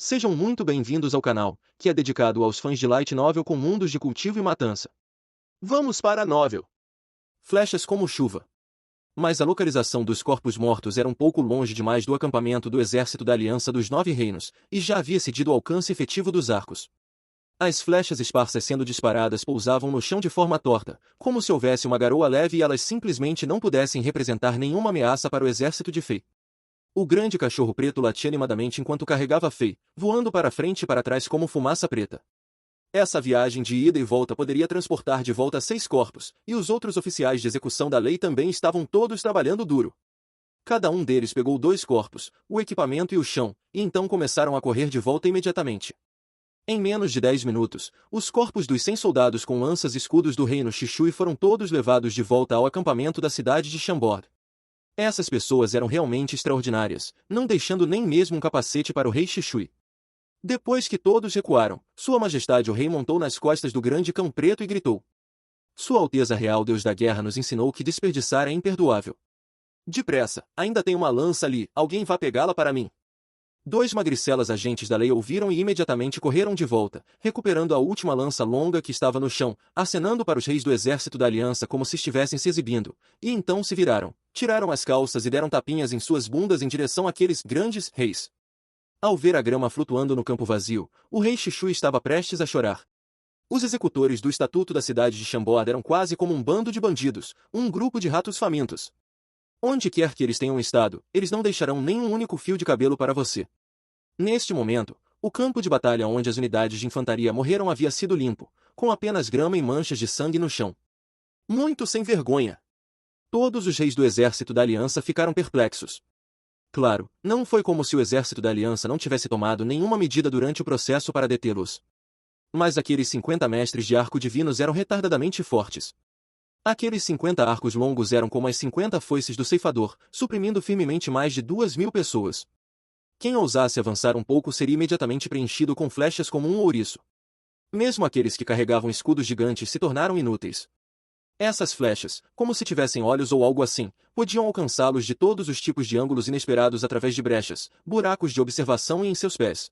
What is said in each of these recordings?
Sejam muito bem-vindos ao canal, que é dedicado aos fãs de Light Novel com mundos de cultivo e matança. Vamos para a novel. Flechas como chuva. Mas a localização dos corpos mortos era um pouco longe demais do acampamento do exército da Aliança dos Nove Reinos, e já havia cedido o alcance efetivo dos arcos. As flechas esparsas sendo disparadas pousavam no chão de forma torta, como se houvesse uma garoa leve e elas simplesmente não pudessem representar nenhuma ameaça para o exército de Fei. O grande cachorro preto latia animadamente enquanto carregava Fei, voando para frente e para trás como fumaça preta. Essa viagem de ida e volta poderia transportar de volta 6 corpos, e os outros oficiais de execução da lei também estavam todos trabalhando duro. Cada um deles pegou 2 corpos, o equipamento e o chão, e então começaram a correr de volta imediatamente. Em menos de 10 minutos, os corpos dos 100 soldados com lanças e escudos do reino Xishui foram todos levados de volta ao acampamento da cidade de Chambord. Essas pessoas eram realmente extraordinárias, não deixando nem mesmo um capacete para o rei Xishui. Depois que todos recuaram, Sua Majestade o Rei montou nas costas do grande cão preto e gritou: Sua Alteza Real Deus da Guerra nos ensinou que desperdiçar é imperdoável. Depressa, ainda tem uma lança ali, alguém vá pegá-la para mim. 2 magricelas agentes da lei ouviram e imediatamente correram de volta, recuperando a última lança longa que estava no chão, acenando para os reis do exército da aliança como se estivessem se exibindo, e então se viraram, tiraram as calças e deram tapinhas em suas bundas em direção àqueles grandes reis. Ao ver a grama flutuando no campo vazio, o rei Xishui estava prestes a chorar. Os executores do estatuto da cidade de Chambord eram quase como um bando de bandidos, um grupo de ratos famintos. Onde quer que eles tenham estado, eles não deixarão nem um único fio de cabelo para você. Neste momento, o campo de batalha onde as unidades de infantaria morreram havia sido limpo, com apenas grama e manchas de sangue no chão. Muito sem vergonha. Todos os reis do exército da aliança ficaram perplexos. Claro, não foi como se o exército da aliança não tivesse tomado nenhuma medida durante o processo para detê-los. Mas aqueles 50 mestres de arco divinos eram retardadamente fortes. Aqueles 50 arcos longos eram como as 50 foices do ceifador, suprimindo firmemente mais de 2.000 pessoas. Quem ousasse avançar um pouco seria imediatamente preenchido com flechas como um ouriço. Mesmo aqueles que carregavam escudos gigantes se tornaram inúteis. Essas flechas, como se tivessem olhos ou algo assim, podiam alcançá-los de todos os tipos de ângulos inesperados através de brechas, buracos de observação e em seus pés.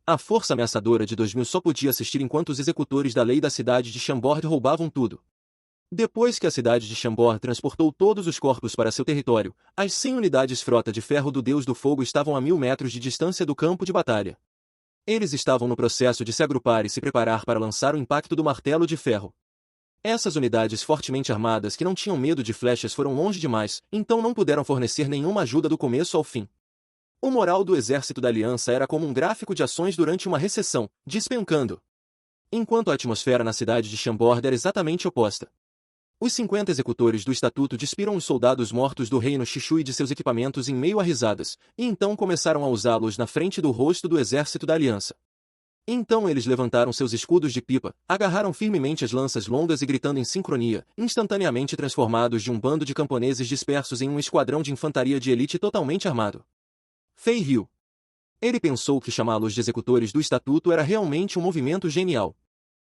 A força ameaçadora de 2.000 só podia assistir enquanto os executores da lei da cidade de Chambord roubavam tudo. Depois que a cidade de Chambord transportou todos os corpos para seu território, as 100 unidades frota de ferro do Deus do Fogo estavam a 1.000 metros de distância do campo de batalha. Eles estavam no processo de se agrupar e se preparar para lançar o impacto do martelo de ferro. Essas unidades fortemente armadas que não tinham medo de flechas foram longe demais, então não puderam fornecer nenhuma ajuda do começo ao fim. O moral do exército da aliança era como um gráfico de ações durante uma recessão, despencando. Enquanto a atmosfera na cidade de Chambord era exatamente oposta. Os 50 executores do estatuto despiram os soldados mortos do reino Xishui de seus equipamentos em meio a risadas, e então começaram a usá-los na frente do rosto do exército da aliança. Então eles levantaram seus escudos de pipa, agarraram firmemente as lanças longas e gritando em sincronia, instantaneamente transformados de um bando de camponeses dispersos em um esquadrão de infantaria de elite totalmente armado. Fei riu. Ele pensou que chamá-los de executores do estatuto era realmente um movimento genial.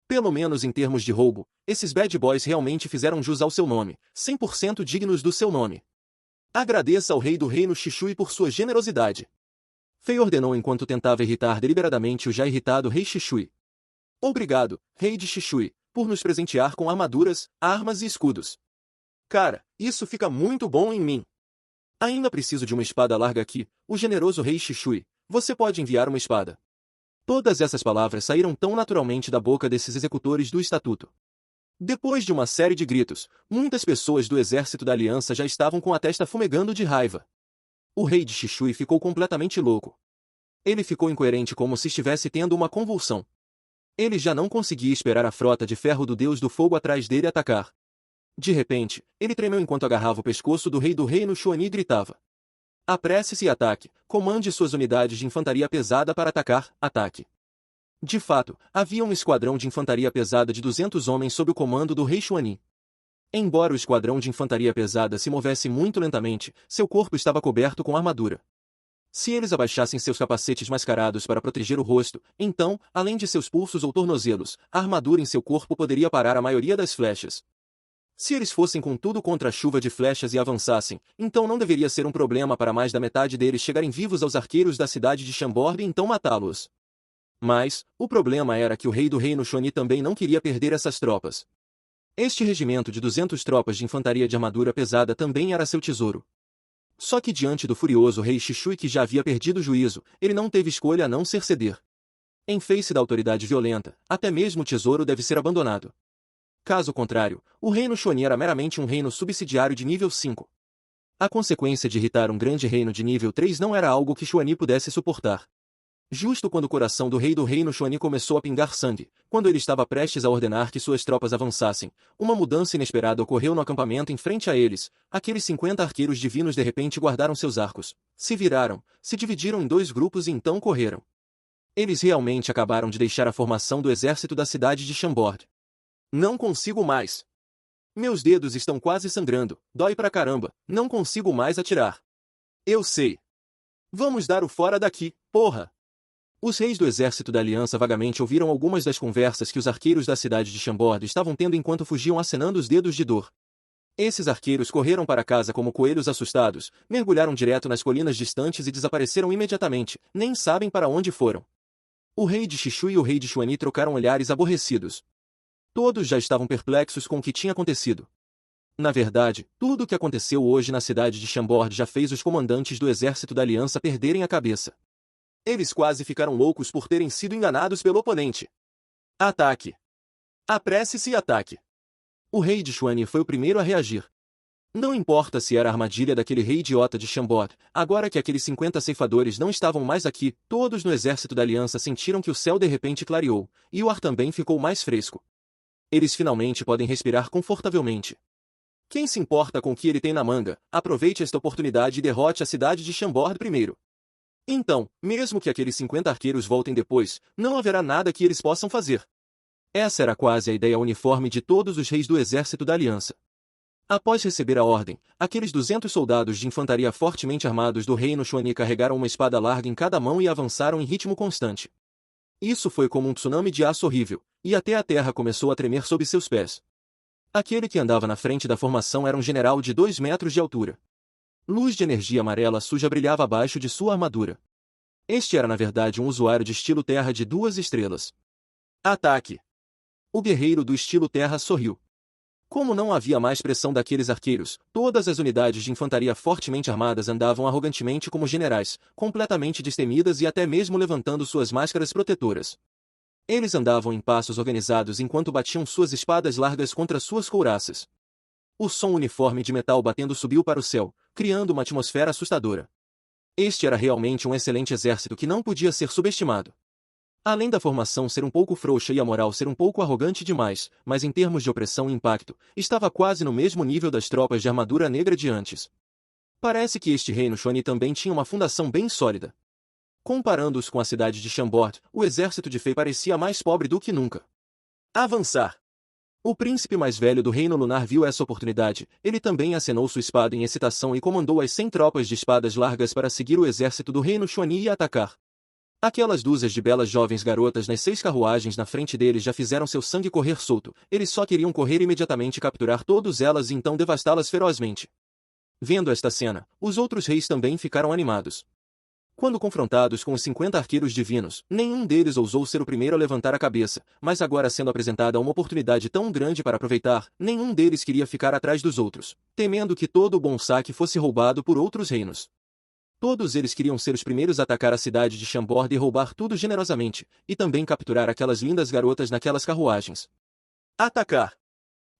Pelo menos em termos de roubo, esses bad boys realmente fizeram jus ao seu nome, 100% dignos do seu nome. Agradeça ao rei do reino Xishui por sua generosidade. Fei ordenou enquanto tentava irritar deliberadamente o já irritado rei Xishui. Obrigado, rei de Xishui, por nos presentear com armaduras, armas e escudos. Cara, isso fica muito bom em mim. Ainda preciso de uma espada larga aqui, o generoso rei Xishui, você pode enviar uma espada. Todas essas palavras saíram tão naturalmente da boca desses executores do estatuto. Depois de uma série de gritos, muitas pessoas do exército da aliança já estavam com a testa fumegando de raiva. O rei de Xishui ficou completamente louco. Ele ficou incoerente como se estivesse tendo uma convulsão. Ele já não conseguia esperar a frota de ferro do Deus do Fogo atrás dele atacar. De repente, ele tremeu enquanto agarrava o pescoço do rei do reino Xuani e gritava: Apresse-se e ataque, comande suas unidades de infantaria pesada para atacar, ataque. De fato, havia um esquadrão de infantaria pesada de 200 homens sob o comando do rei Xuani. Embora o esquadrão de infantaria pesada se movesse muito lentamente, seu corpo estava coberto com armadura. Se eles abaixassem seus capacetes mascarados para proteger o rosto, então, além de seus pulsos ou tornozelos, a armadura em seu corpo poderia parar a maioria das flechas. Se eles fossem com tudo contra a chuva de flechas e avançassem, então não deveria ser um problema para mais da metade deles chegarem vivos aos arqueiros da cidade de Chambord e então matá-los. Mas, o problema era que o rei do reino Xuani também não queria perder essas tropas. Este regimento de 200 tropas de infantaria de armadura pesada também era seu tesouro. Só que diante do furioso rei Xixui que já havia perdido o juízo, ele não teve escolha a não ser ceder. Em face da autoridade violenta, até mesmo o tesouro deve ser abandonado. Caso contrário, o reino Xuani era meramente um reino subsidiário de nível 5. A consequência de irritar um grande reino de nível 3 não era algo que Xuani pudesse suportar. Justo quando o coração do rei do reino Xuani começou a pingar sangue, quando ele estava prestes a ordenar que suas tropas avançassem, uma mudança inesperada ocorreu no acampamento em frente a eles. Aqueles 50 arqueiros divinos de repente guardaram seus arcos, se viraram, se dividiram em 2 grupos e então correram. Eles realmente acabaram de deixar a formação do exército da cidade de Chambord. Não consigo mais. Meus dedos estão quase sangrando, dói pra caramba, não consigo mais atirar. Eu sei. Vamos dar o fora daqui, porra! Os reis do exército da aliança vagamente ouviram algumas das conversas que os arqueiros da cidade de Chambord estavam tendo enquanto fugiam acenando os dedos de dor. Esses arqueiros correram para casa como coelhos assustados, mergulharam direto nas colinas distantes e desapareceram imediatamente, nem sabem para onde foram. O rei de Xixui e o rei de Xuani trocaram olhares aborrecidos. Todos já estavam perplexos com o que tinha acontecido. Na verdade, tudo o que aconteceu hoje na cidade de Chambord já fez os comandantes do exército da aliança perderem a cabeça. Eles quase ficaram loucos por terem sido enganados pelo oponente. Ataque! Apresse-se e ataque! O rei de Xuani foi o primeiro a reagir. Não importa se era a armadilha daquele rei idiota de Chambord, agora que aqueles 50 ceifadores não estavam mais aqui, todos no exército da aliança sentiram que o céu de repente clareou, e o ar também ficou mais fresco. Eles finalmente podem respirar confortavelmente. Quem se importa com o que ele tem na manga, aproveite esta oportunidade e derrote a cidade de Chambord primeiro. Então, mesmo que aqueles 50 arqueiros voltem depois, não haverá nada que eles possam fazer. Essa era quase a ideia uniforme de todos os reis do exército da aliança. Após receber a ordem, aqueles 200 soldados de infantaria fortemente armados do reino Xuani carregaram uma espada larga em cada mão e avançaram em ritmo constante. Isso foi como um tsunami de aço horrível, e até a terra começou a tremer sob seus pés. Aquele que andava na frente da formação era um general de 2 metros de altura. Luz de energia amarela suja brilhava abaixo de sua armadura. Este era na verdade um usuário de estilo terra de 2 estrelas. Ataque! O guerreiro do estilo terra sorriu. Como não havia mais pressão daqueles arqueiros, todas as unidades de infantaria fortemente armadas andavam arrogantemente como generais, completamente destemidas e até mesmo levantando suas máscaras protetoras. Eles andavam em passos organizados enquanto batiam suas espadas largas contra suas couraças. O som uniforme de metal batendo subiu para o céu, criando uma atmosfera assustadora. Este era realmente um excelente exército que não podia ser subestimado. Além da formação ser um pouco frouxa e a moral ser um pouco arrogante demais, mas em termos de opressão e impacto, estava quase no mesmo nível das tropas de armadura negra de antes. Parece que este reino Xuani também tinha uma fundação bem sólida. Comparando-os com a cidade de Chambord, o exército de Fei parecia mais pobre do que nunca. Avançar! O príncipe mais velho do reino lunar viu essa oportunidade, ele também acenou sua espada em excitação e comandou as 100 tropas de espadas largas para seguir o exército do reino Xuani e atacar. Aquelas dúzias de belas jovens garotas nas 6 carruagens na frente deles já fizeram seu sangue correr solto, eles só queriam correr imediatamente e capturar todas elas e então devastá-las ferozmente. Vendo esta cena, os outros reis também ficaram animados. Quando confrontados com os 50 arqueiros divinos, nenhum deles ousou ser o primeiro a levantar a cabeça, mas agora sendo apresentada uma oportunidade tão grande para aproveitar, nenhum deles queria ficar atrás dos outros, temendo que todo o bom saque fosse roubado por outros reinos. Todos eles queriam ser os primeiros a atacar a cidade de Chambord e roubar tudo generosamente, e também capturar aquelas lindas garotas naquelas carruagens. Atacar!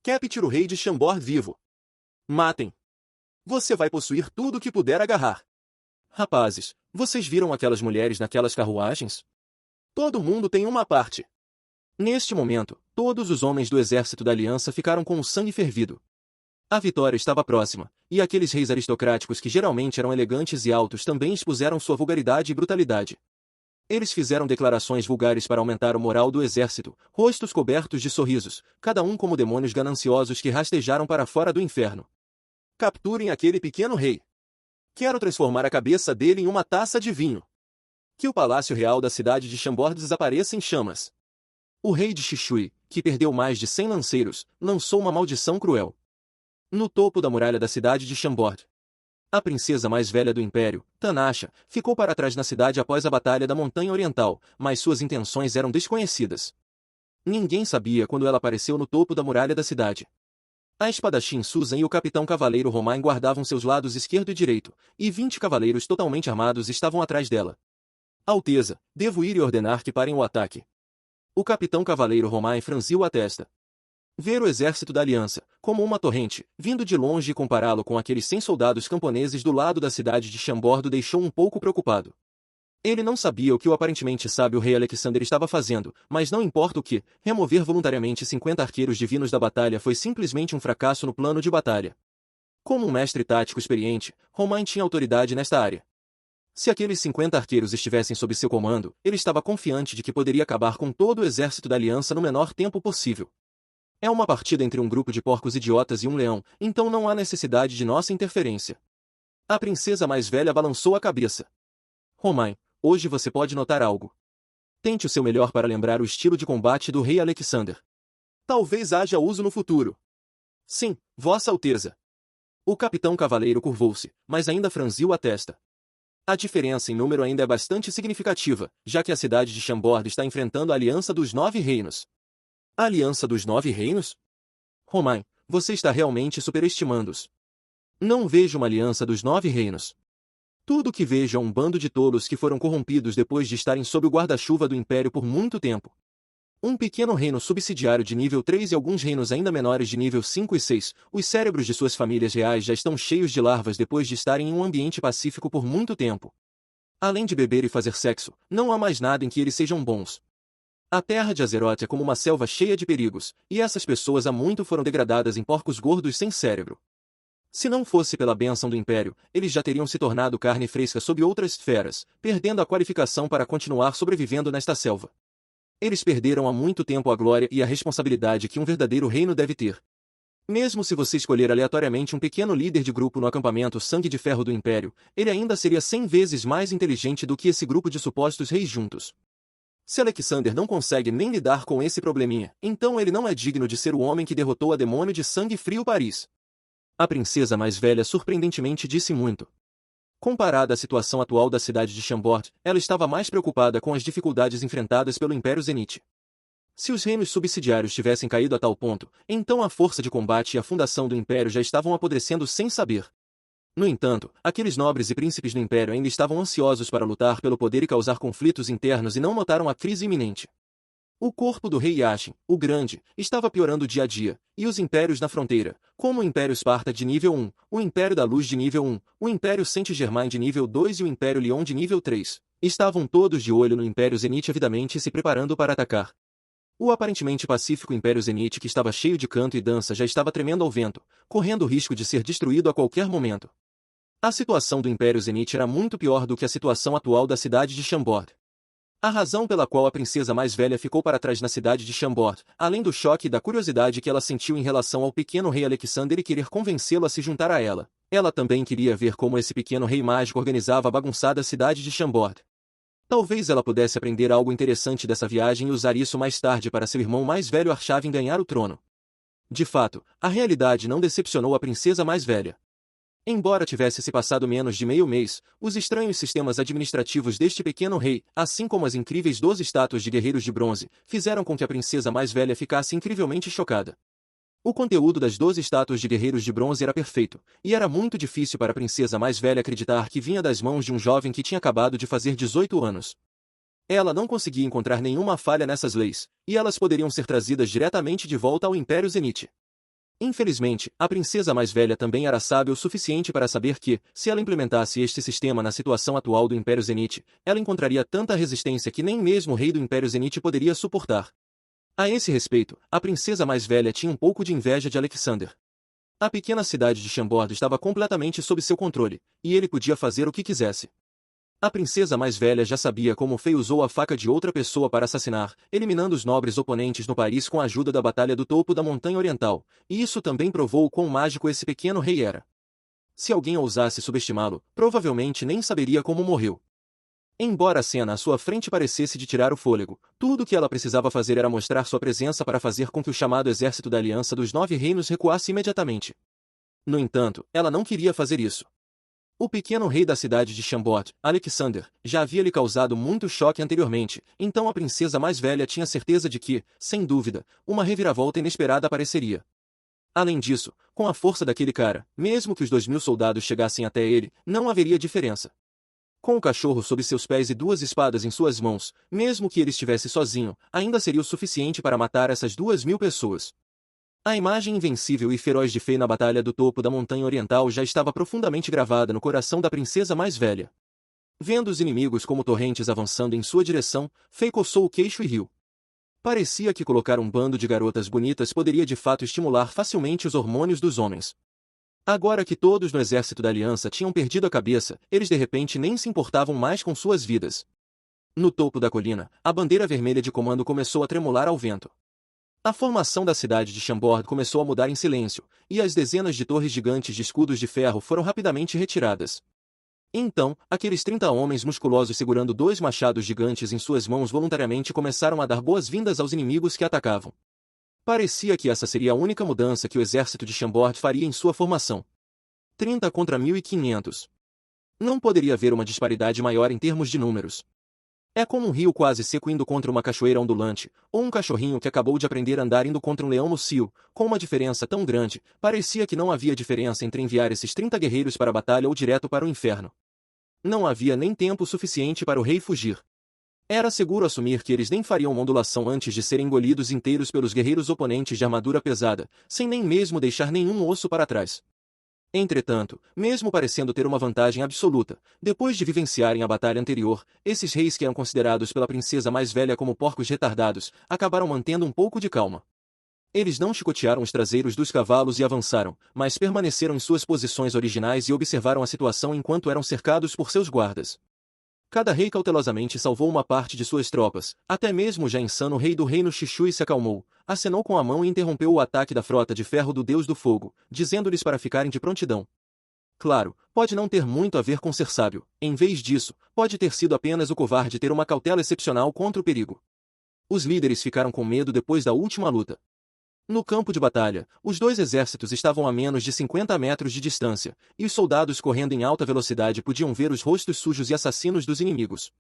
Capture o rei de Chambord vivo! Matem! Você vai possuir tudo o que puder agarrar. Rapazes, vocês viram aquelas mulheres naquelas carruagens? Todo mundo tem uma parte. Neste momento, todos os homens do exército da aliança ficaram com o sangue fervido. A vitória estava próxima, e aqueles reis aristocráticos que geralmente eram elegantes e altos também expuseram sua vulgaridade e brutalidade. Eles fizeram declarações vulgares para aumentar o moral do exército, rostos cobertos de sorrisos, cada um como demônios gananciosos que rastejaram para fora do inferno. Capturem aquele pequeno rei. Quero transformar a cabeça dele em uma taça de vinho. Que o palácio real da cidade de Chambord desapareça em chamas. O rei de Xixui, que perdeu mais de 100 lanceiros, lançou uma maldição cruel. No topo da muralha da cidade de Chambord, a princesa mais velha do Império, Tanasha, ficou para trás na cidade após a Batalha da Montanha Oriental, mas suas intenções eram desconhecidas. Ninguém sabia quando ela apareceu no topo da muralha da cidade. A espadachim Susan e o capitão cavaleiro Romain guardavam seus lados esquerdo e direito, e 20 cavaleiros totalmente armados estavam atrás dela. Alteza, devo ir e ordenar que parem o ataque. O capitão cavaleiro Romain franziu a testa. Ver o exército da aliança, como uma torrente, vindo de longe e compará-lo com aqueles 100 soldados camponeses do lado da cidade de Chambord o deixou um pouco preocupado. Ele não sabia o que o aparentemente sábio rei Alexander estava fazendo, mas não importa o que, remover voluntariamente 50 arqueiros divinos da batalha foi simplesmente um fracasso no plano de batalha. Como um mestre tático experiente, Romain tinha autoridade nesta área. Se aqueles 50 arqueiros estivessem sob seu comando, ele estava confiante de que poderia acabar com todo o exército da aliança no menor tempo possível. É uma partida entre um grupo de porcos idiotas e um leão, então não há necessidade de nossa interferência. A princesa mais velha balançou a cabeça. Romain, hoje você pode notar algo. Tente o seu melhor para lembrar o estilo de combate do rei Alexander. Talvez haja uso no futuro. Sim, Vossa Alteza. O capitão cavaleiro curvou-se, mas ainda franziu a testa. A diferença em número ainda é bastante significativa, já que a cidade de Chambord está enfrentando a Aliança dos Nove Reinos. A Aliança dos Nove Reinos? Romain, você está realmente superestimando-os. Não vejo uma Aliança dos Nove Reinos. Tudo o que vejo é um bando de tolos que foram corrompidos depois de estarem sob o guarda-chuva do Império por muito tempo. Um pequeno reino subsidiário de nível 3 e alguns reinos ainda menores de nível 5 e 6, os cérebros de suas famílias reais já estão cheios de larvas depois de estarem em um ambiente pacífico por muito tempo. Além de beber e fazer sexo, não há mais nada em que eles sejam bons. A terra de Azeroth é como uma selva cheia de perigos, e essas pessoas há muito foram degradadas em porcos gordos sem cérebro. Se não fosse pela bênção do Império, eles já teriam se tornado carne fresca sob outras esferas, perdendo a qualificação para continuar sobrevivendo nesta selva. Eles perderam há muito tempo a glória e a responsabilidade que um verdadeiro reino deve ter. Mesmo se você escolher aleatoriamente um pequeno líder de grupo no acampamento Sangue de Ferro do Império, ele ainda seria 100 vezes mais inteligente do que esse grupo de supostos reis juntos. Se Alexander não consegue nem lidar com esse probleminha, então ele não é digno de ser o homem que derrotou a demônio de sangue frio Paris. A princesa mais velha surpreendentemente disse muito. Comparada à situação atual da cidade de Chambord, ela estava mais preocupada com as dificuldades enfrentadas pelo Império Zenith. Se os reinos subsidiários tivessem caído a tal ponto, então a força de combate e a fundação do Império já estavam apodrecendo sem saber. No entanto, aqueles nobres e príncipes do Império ainda estavam ansiosos para lutar pelo poder e causar conflitos internos e não notaram a crise iminente. O corpo do rei Yashin, o Grande, estava piorando dia a dia, e os impérios na fronteira, como o Império Esparta de nível 1, o Império da Luz de nível 1, o Império Saint-Germain de nível 2 e o Império Lyon de nível 3, estavam todos de olho no Império Zenith avidamente se preparando para atacar. O aparentemente pacífico Império Zenith que estava cheio de canto e dança já estava tremendo ao vento, correndo o risco de ser destruído a qualquer momento. A situação do Império Zenith era muito pior do que a situação atual da cidade de Chambord. A razão pela qual a princesa mais velha ficou para trás na cidade de Chambord, além do choque e da curiosidade que ela sentiu em relação ao pequeno rei Alexander e querer convencê-lo a se juntar a ela também queria ver como esse pequeno rei mágico organizava a bagunçada cidade de Chambord. Talvez ela pudesse aprender algo interessante dessa viagem e usar isso mais tarde para seu irmão mais velho Arshavin ganhar o trono. De fato, a realidade não decepcionou a princesa mais velha. Embora tivesse se passado menos de meio mês, os estranhos sistemas administrativos deste pequeno rei, assim como as incríveis 12 estátuas de guerreiros de bronze, fizeram com que a princesa mais velha ficasse incrivelmente chocada. O conteúdo das 12 estátuas de guerreiros de bronze era perfeito, e era muito difícil para a princesa mais velha acreditar que vinha das mãos de um jovem que tinha acabado de fazer 18 anos. Ela não conseguia encontrar nenhuma falha nessas leis, e elas poderiam ser trazidas diretamente de volta ao Império Zenith. Infelizmente, a princesa mais velha também era sábia o suficiente para saber que, se ela implementasse este sistema na situação atual do Império Zenith, ela encontraria tanta resistência que nem mesmo o rei do Império Zenith poderia suportar. A esse respeito, a princesa mais velha tinha um pouco de inveja de Alexander. A pequena cidade de Chambord estava completamente sob seu controle, e ele podia fazer o que quisesse. A princesa mais velha já sabia como Fei usou a faca de outra pessoa para assassinar, eliminando os nobres oponentes no país com a ajuda da Batalha do Topo da Montanha Oriental, e isso também provou o quão mágico esse pequeno rei era. Se alguém ousasse subestimá-lo, provavelmente nem saberia como morreu. Embora a cena à sua frente parecesse de tirar o fôlego, tudo o que ela precisava fazer era mostrar sua presença para fazer com que o chamado exército da Aliança dos Nove Reinos recuasse imediatamente. No entanto, ela não queria fazer isso. O pequeno rei da cidade de Chambord, Alexander, já havia lhe causado muito choque anteriormente, então a princesa mais velha tinha certeza de que, sem dúvida, uma reviravolta inesperada apareceria. Além disso, com a força daquele cara, mesmo que os 2.000 soldados chegassem até ele, não haveria diferença. Com o cachorro sob seus pés e 2 espadas em suas mãos, mesmo que ele estivesse sozinho, ainda seria o suficiente para matar essas 2.000 pessoas. A imagem invencível e feroz de Fei na batalha do topo da montanha oriental já estava profundamente gravada no coração da princesa mais velha. Vendo os inimigos como torrentes avançando em sua direção, Fei coçou o queixo e riu. Parecia que colocar um bando de garotas bonitas poderia de fato estimular facilmente os hormônios dos homens. Agora que todos no exército da aliança tinham perdido a cabeça, eles de repente nem se importavam mais com suas vidas. No topo da colina, a bandeira vermelha de comando começou a tremular ao vento. A formação da cidade de Chambord começou a mudar em silêncio, e as dezenas de torres gigantes de escudos de ferro foram rapidamente retiradas. Então, aqueles 30 homens musculosos segurando 2 machados gigantes em suas mãos voluntariamente começaram a dar boas-vindas aos inimigos que atacavam. Parecia que essa seria a única mudança que o exército de Chambord faria em sua formação. 30 contra 1.500. Não poderia haver uma disparidade maior em termos de números. É como um rio quase seco indo contra uma cachoeira ondulante, ou um cachorrinho que acabou de aprender a andar indo contra um leão macio, com uma diferença tão grande, parecia que não havia diferença entre enviar esses 30 guerreiros para a batalha ou direto para o inferno. Não havia nem tempo suficiente para o rei fugir. Era seguro assumir que eles nem fariam uma ondulação antes de serem engolidos inteiros pelos guerreiros oponentes de armadura pesada, sem nem mesmo deixar nenhum osso para trás. Entretanto, mesmo parecendo ter uma vantagem absoluta, depois de vivenciarem a batalha anterior, esses reis que eram considerados pela princesa mais velha como porcos retardados, acabaram mantendo um pouco de calma. Eles não chicotearam os traseiros dos cavalos e avançaram, mas permaneceram em suas posições originais e observaram a situação enquanto eram cercados por seus guardas. Cada rei cautelosamente salvou uma parte de suas tropas, até mesmo o já insano rei do reino Xixui se acalmou, acenou com a mão e interrompeu o ataque da frota de ferro do Deus do Fogo, dizendo-lhes para ficarem de prontidão. Claro, pode não ter muito a ver com ser sábio, em vez disso, pode ter sido apenas o covarde ter uma cautela excepcional contra o perigo. Os líderes ficaram com medo depois da última luta. No campo de batalha, os 2 exércitos estavam a menos de 50 metros de distância, e os soldados correndo em alta velocidade podiam ver os rostos sujos e assassinos dos inimigos.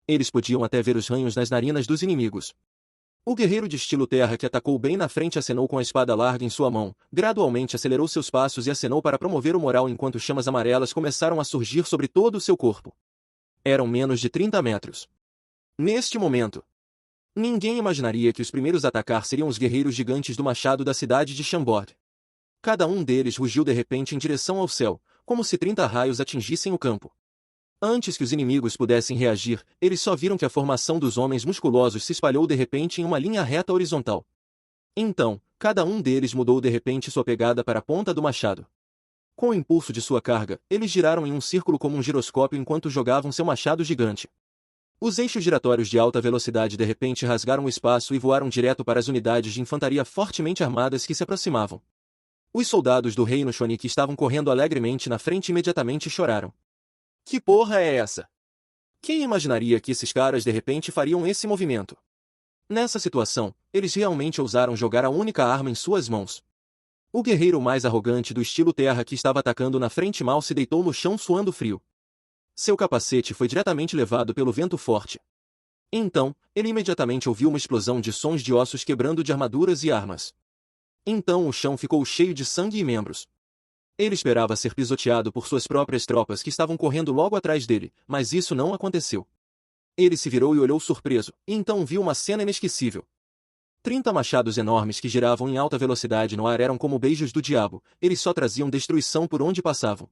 Eles podiam até ver os ranhos nas narinas dos inimigos. O guerreiro de estilo terra que atacou bem na frente acenou com a espada larga em sua mão, gradualmente acelerou seus passos e acenou para promover o moral enquanto chamas amarelas começaram a surgir sobre todo o seu corpo. Eram menos de 30 metros. Neste momento, ninguém imaginaria que os primeiros a atacar seriam os guerreiros gigantes do machado da cidade de Chambord. Cada um deles rugiu de repente em direção ao céu, como se 30 raios atingissem o campo. Antes que os inimigos pudessem reagir, eles só viram que a formação dos homens musculosos se espalhou de repente em uma linha reta horizontal. Então, cada um deles mudou de repente sua pegada para a ponta do machado. Com o impulso de sua carga, eles giraram em um círculo como um giroscópio enquanto jogavam seu machado gigante. Os eixos giratórios de alta velocidade de repente rasgaram o espaço e voaram direto para as unidades de infantaria fortemente armadas que se aproximavam. Os soldados do reino Shoni que estavam correndo alegremente na frente imediatamente choraram. Que porra é essa? Quem imaginaria que esses caras de repente fariam esse movimento? Nessa situação, eles realmente ousaram jogar a única arma em suas mãos. O guerreiro mais arrogante do estilo terra que estava atacando na frente mal se deitou no chão suando frio. Seu capacete foi diretamente levado pelo vento forte. Então, ele imediatamente ouviu uma explosão de sons de ossos quebrando de armaduras e armas. Então o chão ficou cheio de sangue e membros. Ele esperava ser pisoteado por suas próprias tropas que estavam correndo logo atrás dele, mas isso não aconteceu. Ele se virou e olhou surpreso, e então viu uma cena inesquecível. 30 machados enormes que giravam em alta velocidade no ar eram como beijos do diabo, eles só traziam destruição por onde passavam.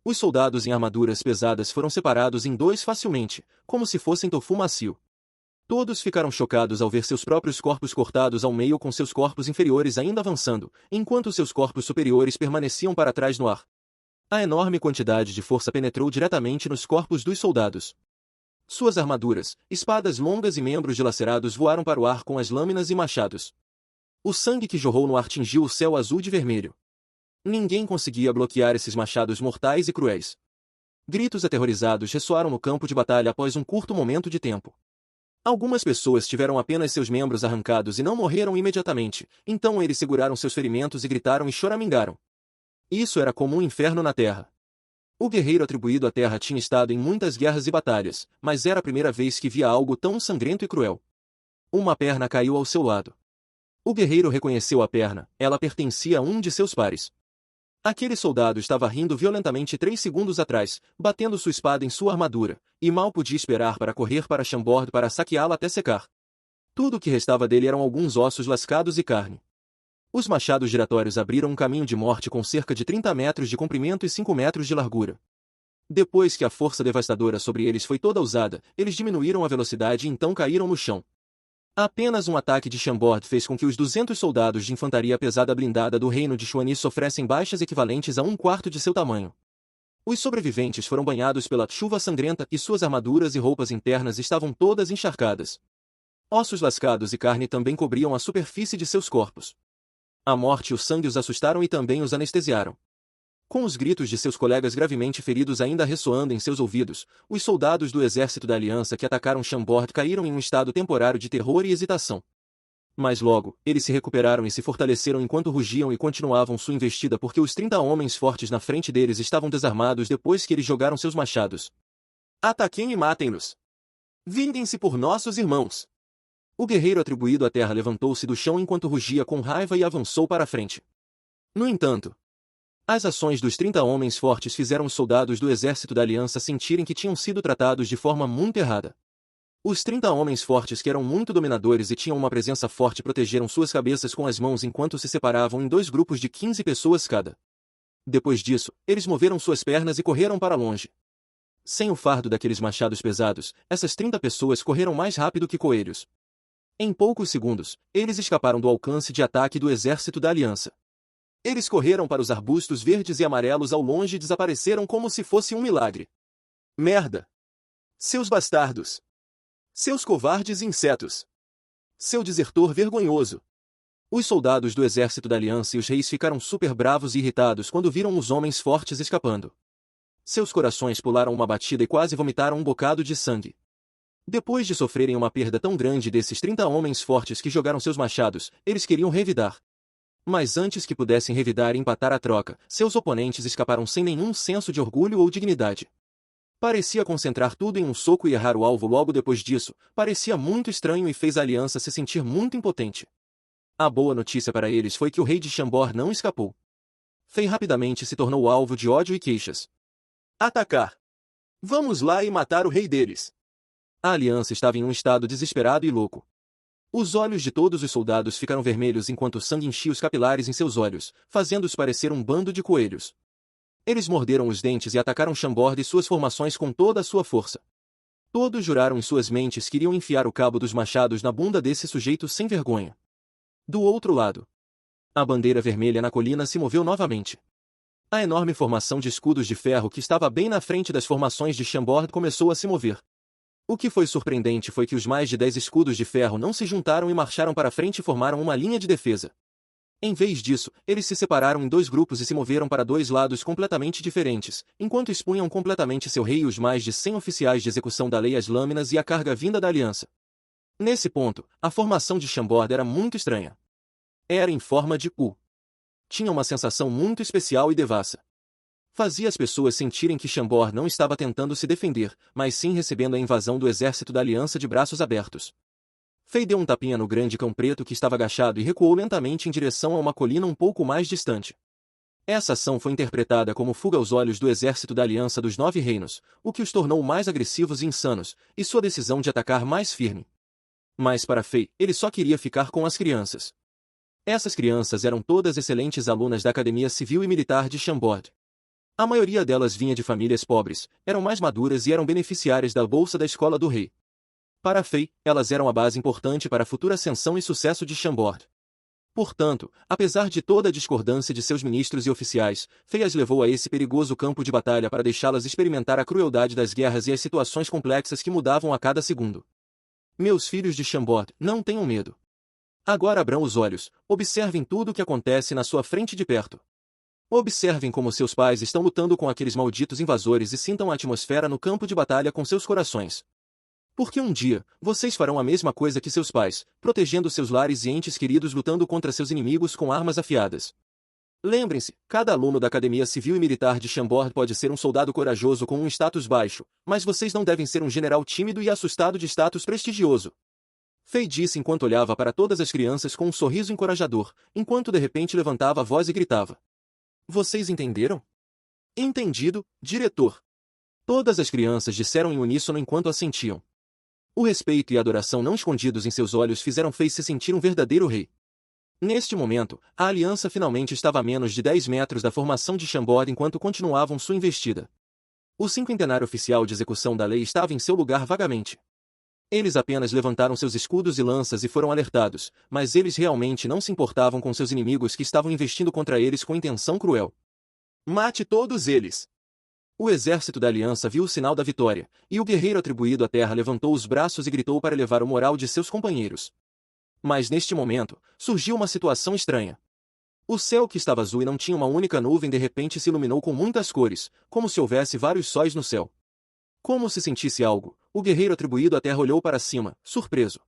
Os soldados em armaduras pesadas foram separados em 2 facilmente, como se fossem tofu macio. Todos ficaram chocados ao ver seus próprios corpos cortados ao meio com seus corpos inferiores ainda avançando, enquanto seus corpos superiores permaneciam para trás no ar. A enorme quantidade de força penetrou diretamente nos corpos dos soldados. Suas armaduras, espadas longas e membros dilacerados voaram para o ar com as lâminas e machados. O sangue que jorrou no ar tingiu o céu azul de vermelho. Ninguém conseguia bloquear esses machados mortais e cruéis. Gritos aterrorizados ressoaram no campo de batalha após um curto momento de tempo. Algumas pessoas tiveram apenas seus membros arrancados e não morreram imediatamente, então eles seguraram seus ferimentos e gritaram e choramingaram. Isso era como um inferno na Terra. O guerreiro atribuído à Terra tinha estado em muitas guerras e batalhas, mas era a primeira vez que via algo tão sangrento e cruel. Uma perna caiu ao seu lado. O guerreiro reconheceu a perna, ela pertencia a um de seus pares. Aquele soldado estava rindo violentamente 3 segundos atrás, batendo sua espada em sua armadura, e mal podia esperar para correr para Chambord para saqueá-la até secar. Tudo o que restava dele eram alguns ossos lascados e carne. Os machados giratórios abriram um caminho de morte com cerca de 30 metros de comprimento e 5 metros de largura. Depois que a força devastadora sobre eles foi toda usada, eles diminuíram a velocidade e então caíram no chão. Apenas um ataque de Chambord fez com que os 200 soldados de infantaria pesada blindada do reino de Chuani sofressem baixas equivalentes a 1/4 de seu tamanho. Os sobreviventes foram banhados pela chuva sangrenta e suas armaduras e roupas internas estavam todas encharcadas. Ossos lascados e carne também cobriam a superfície de seus corpos. A morte e o sangue os assustaram e também os anestesiaram. Com os gritos de seus colegas gravemente feridos ainda ressoando em seus ouvidos, os soldados do exército da Aliança que atacaram Chambord caíram em um estado temporário de terror e hesitação. Mas logo, eles se recuperaram e se fortaleceram enquanto rugiam e continuavam sua investida porque os 30 homens fortes na frente deles estavam desarmados depois que eles jogaram seus machados. Ataquem e matem-nos! Vinguem-se por nossos irmãos! O guerreiro atribuído à terra levantou-se do chão enquanto rugia com raiva e avançou para a frente. No entanto, as ações dos 30 homens fortes fizeram os soldados do exército da Aliança sentirem que tinham sido tratados de forma muito errada. Os 30 homens fortes que eram muito dominadores e tinham uma presença forte protegeram suas cabeças com as mãos enquanto se separavam em 2 grupos de 15 pessoas cada. Depois disso, eles moveram suas pernas e correram para longe. Sem o fardo daqueles machados pesados, essas 30 pessoas correram mais rápido que coelhos. Em poucos segundos, eles escaparam do alcance de ataque do exército da Aliança. Eles correram para os arbustos verdes e amarelos ao longe e desapareceram como se fosse um milagre. Merda! Seus bastardos! Seus covardes insetos! Seu desertor vergonhoso! Os soldados do exército da Aliança e os reis ficaram super bravos e irritados quando viram os homens fortes escapando. Seus corações pularam uma batida e quase vomitaram um bocado de sangue. Depois de sofrerem uma perda tão grande desses 30 homens fortes que jogaram seus machados, eles queriam revidar. Mas antes que pudessem revidar e empatar a troca, seus oponentes escaparam sem nenhum senso de orgulho ou dignidade. Parecia concentrar tudo em um soco e errar o alvo logo depois disso, parecia muito estranho e fez a Aliança se sentir muito impotente. A boa notícia para eles foi que o rei de Chambord não escapou. Fei rapidamente se tornou alvo de ódio e queixas. Atacar! Vamos lá e matar o rei deles! A Aliança estava em um estado desesperado e louco. Os olhos de todos os soldados ficaram vermelhos enquanto o sangue enchia os capilares em seus olhos, fazendo-os parecer um bando de coelhos. Eles morderam os dentes e atacaram Chambord e suas formações com toda a sua força. Todos juraram em suas mentes que iriam enfiar o cabo dos machados na bunda desse sujeito sem vergonha. Do outro lado, a bandeira vermelha na colina se moveu novamente. A enorme formação de escudos de ferro que estava bem na frente das formações de Chambord começou a se mover. O que foi surpreendente foi que os mais de 10 escudos de ferro não se juntaram e marcharam para frente e formaram uma linha de defesa. Em vez disso, eles se separaram em 2 grupos e se moveram para 2 lados completamente diferentes, enquanto expunham completamente seu rei e os mais de 100 oficiais de execução da lei às lâminas e a carga vinda da Aliança. Nesse ponto, a formação de Chambord era muito estranha. Era em forma de U. Tinha uma sensação muito especial e devassa. Fazia as pessoas sentirem que Chambord não estava tentando se defender, mas sim recebendo a invasão do exército da Aliança de braços abertos. Fei deu um tapinha no grande cão preto que estava agachado e recuou lentamente em direção a uma colina um pouco mais distante. Essa ação foi interpretada como fuga aos olhos do exército da Aliança dos 9 Reinos, o que os tornou mais agressivos e insanos, e sua decisão de atacar mais firme. Mas para Fei, ele só queria ficar com as crianças. Essas crianças eram todas excelentes alunas da Academia Civil e Militar de Chambord. A maioria delas vinha de famílias pobres, eram mais maduras e eram beneficiárias da bolsa da escola do rei. Para Fei, elas eram a base importante para a futura ascensão e sucesso de Chambord. Portanto, apesar de toda a discordância de seus ministros e oficiais, Fei as levou a esse perigoso campo de batalha para deixá-las experimentar a crueldade das guerras e as situações complexas que mudavam a cada segundo. Meus filhos de Chambord, não tenham medo. Agora abram os olhos, observem tudo o que acontece na sua frente de perto. Observem como seus pais estão lutando com aqueles malditos invasores e sintam a atmosfera no campo de batalha com seus corações. Porque um dia, vocês farão a mesma coisa que seus pais, protegendo seus lares e entes queridos lutando contra seus inimigos com armas afiadas. Lembrem-se, cada aluno da Academia Civil e Militar de Chambord pode ser um soldado corajoso com um status baixo, mas vocês não devem ser um general tímido e assustado de status prestigioso. Fei disse enquanto olhava para todas as crianças com um sorriso encorajador, enquanto de repente levantava a voz e gritava. Vocês entenderam? Entendido, diretor. Todas as crianças disseram em uníssono enquanto assentiam. O respeito e a adoração não escondidos em seus olhos fizeram Fei se sentir um verdadeiro rei. Neste momento, a aliança finalmente estava a menos de 10 metros da formação de Chambord enquanto continuavam sua investida. O cinquentenário oficial de execução da lei estava em seu lugar vagamente. Eles apenas levantaram seus escudos e lanças e foram alertados, mas eles realmente não se importavam com seus inimigos que estavam investindo contra eles com intenção cruel. Mate todos eles! O exército da aliança viu o sinal da vitória, e o guerreiro atribuído à terra levantou os braços e gritou para elevar o moral de seus companheiros. Mas neste momento, surgiu uma situação estranha. O céu que estava azul e não tinha uma única nuvem de repente se iluminou com muitas cores, como se houvesse vários sóis no céu. Como se sentisse algo, o guerreiro atribuído à terra olhou para cima, surpreso.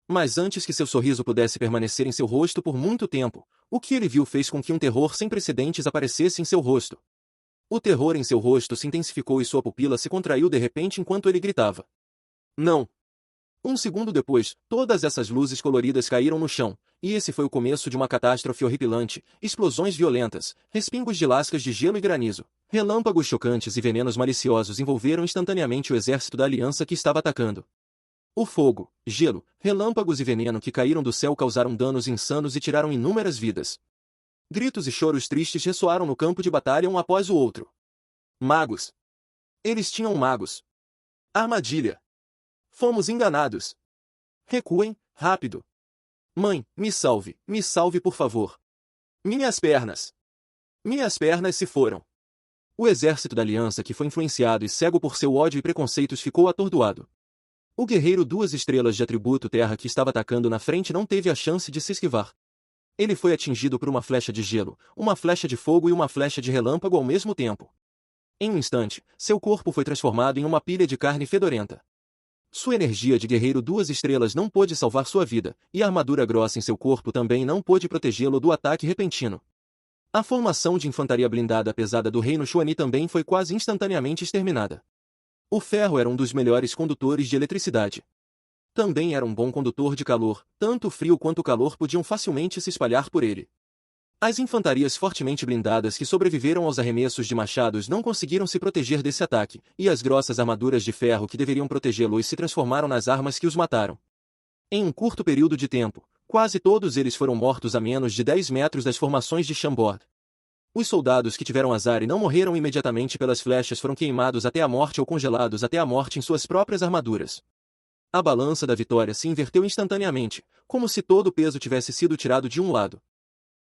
Mas antes que seu sorriso pudesse permanecer em seu rosto por muito tempo, o que ele viu fez com que um terror sem precedentes aparecesse em seu rosto. O terror em seu rosto se intensificou e sua pupila se contraiu de repente enquanto ele gritava. Não! Um segundo depois, todas essas luzes coloridas caíram no chão, e esse foi o começo de uma catástrofe horripilante, explosões violentas, respingos de lascas de gelo e granizo, relâmpagos chocantes e venenos maliciosos envolveram instantaneamente o exército da aliança que estava atacando. O fogo, gelo, relâmpagos e veneno que caíram do céu causaram danos insanos e tiraram inúmeras vidas. Gritos e choros tristes ressoaram no campo de batalha um após o outro. Magos! Eles tinham magos! Armadilha! Fomos enganados! Recuem, rápido! Mãe, me salve por favor! Minhas pernas! Minhas pernas se foram! O exército da aliança que foi influenciado e cego por seu ódio e preconceitos ficou atordoado. O guerreiro 2 estrelas de atributo terra que estava atacando na frente não teve a chance de se esquivar. Ele foi atingido por uma flecha de gelo, uma flecha de fogo e uma flecha de relâmpago ao mesmo tempo. Em um instante, seu corpo foi transformado em uma pilha de carne fedorenta. Sua energia de guerreiro 2 estrelas não pôde salvar sua vida, e a armadura grossa em seu corpo também não pôde protegê-lo do ataque repentino. A formação de infantaria blindada pesada do reino Xuani também foi quase instantaneamente exterminada. O ferro era um dos melhores condutores de eletricidade. Também era um bom condutor de calor, tanto o frio quanto o calor podiam facilmente se espalhar por ele. As infantarias fortemente blindadas que sobreviveram aos arremessos de machados não conseguiram se proteger desse ataque, e as grossas armaduras de ferro que deveriam protegê-los se transformaram nas armas que os mataram. Em um curto período de tempo, quase todos eles foram mortos a menos de 10 metros das formações de Chambord. Os soldados que tiveram azar e não morreram imediatamente pelas flechas foram queimados até a morte ou congelados até a morte em suas próprias armaduras. A balança da vitória se inverteu instantaneamente, como se todo o peso tivesse sido tirado de um lado.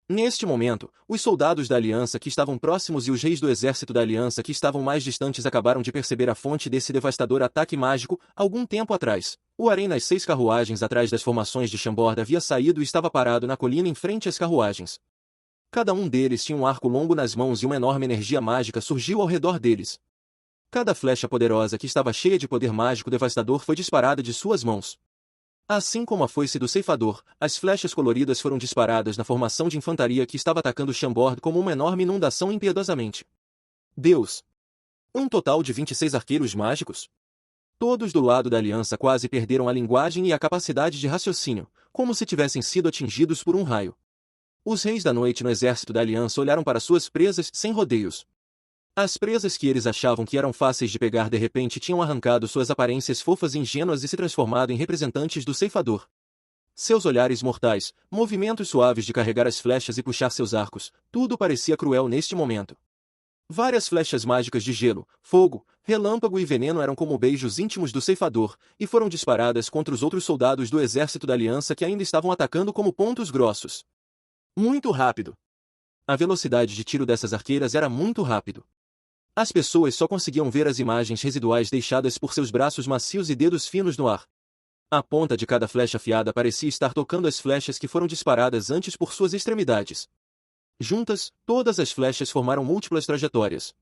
Neste momento, os soldados da aliança que estavam próximos e os reis do exército da aliança que estavam mais distantes acabaram de perceber a fonte desse devastador ataque mágico algum tempo atrás. O harém nas 6 carruagens atrás das formações de Chambord havia saído e estava parado na colina em frente às carruagens. Cada um deles tinha um arco longo nas mãos e uma enorme energia mágica surgiu ao redor deles. Cada flecha poderosa que estava cheia de poder mágico devastador foi disparada de suas mãos. Assim como a foice do ceifador, as flechas coloridas foram disparadas na formação de infantaria que estava atacando Chambord como uma enorme inundação impiedosamente. Deus! Um total de 26 arqueiros mágicos? Todos do lado da aliança quase perderam a linguagem e a capacidade de raciocínio, como se tivessem sido atingidos por um raio. Os reis da noite no exército da aliança olharam para suas presas sem rodeios. As presas que eles achavam que eram fáceis de pegar de repente tinham arrancado suas aparências fofas e ingênuas e se transformado em representantes do ceifador. Seus olhares mortais, movimentos suaves de carregar as flechas e puxar seus arcos, tudo parecia cruel neste momento. Várias flechas mágicas de gelo, fogo, relâmpago e veneno eram como beijos íntimos do ceifador, e foram disparadas contra os outros soldados do exército da aliança que ainda estavam atacando como pontos grossos. Muito rápido. A velocidade de tiro dessas arqueiras era muito rápido. As pessoas só conseguiam ver as imagens residuais deixadas por seus braços macios e dedos finos no ar. A ponta de cada flecha afiada parecia estar tocando as flechas que foram disparadas antes por suas extremidades. Juntas, todas as flechas formaram múltiplas trajetórias.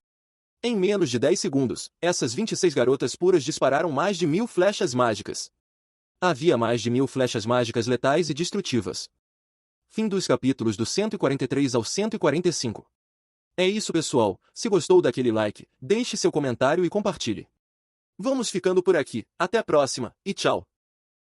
Em menos de 10 segundos, essas 26 garotas puras dispararam mais de 1000 flechas mágicas. Havia mais de 1000 flechas mágicas letais e destrutivas. Fim dos capítulos do 143 ao 145. É isso, pessoal. Se gostou, daquele like, deixe seu comentário e compartilhe. Vamos ficando por aqui. Até a próxima, e tchau!